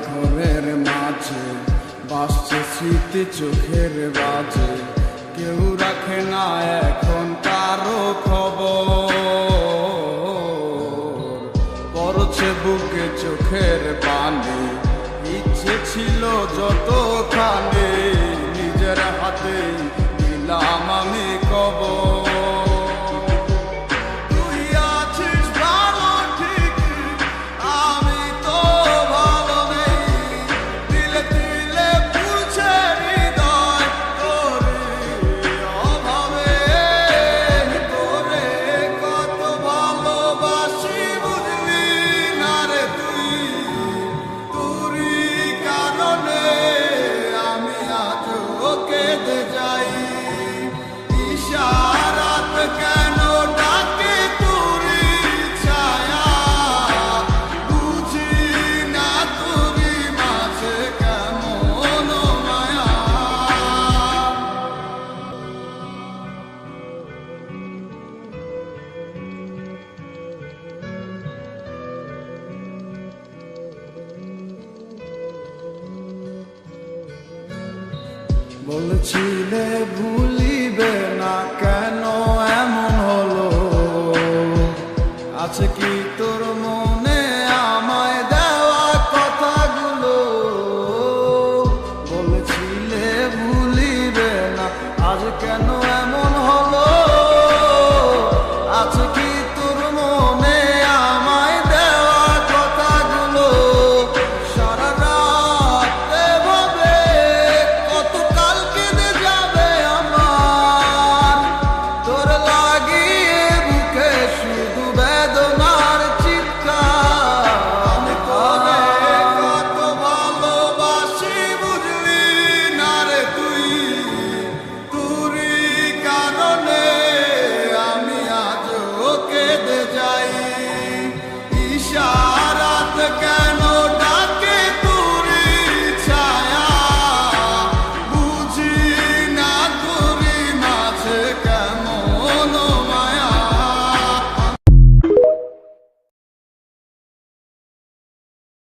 ঘরের মাঝে বাসছে স্মৃতি চোখের বাজে, কেউ রাখে না এখন কারো খবর, পড়ছে বুকে চোখের পানি। ইচ্ছে ছিল যতখানি নিজের হাতে দিলাম আমি কবর। বলছিলে ভুলিবে না, কেন এমন হলো? আছে কি তোর মনে আমায় দেওয়া কথাগুলো? বলছিলে ভুলিবে না, আজ কেন এমন হলো? আছে কি তোর মনে আমায় দেওয়া কথাগুলো? সারা রাত এভাবে কত কাল কেঁদে যাবে আমার, তোর লাগিয়ে বুকে শুধু বেদনার চিৎকার। আমি তোরে কত ভালোবাসি বুঝলি না রে তুই, তোরই কারণে আমি আজও কেঁদে যাই। ইশারাত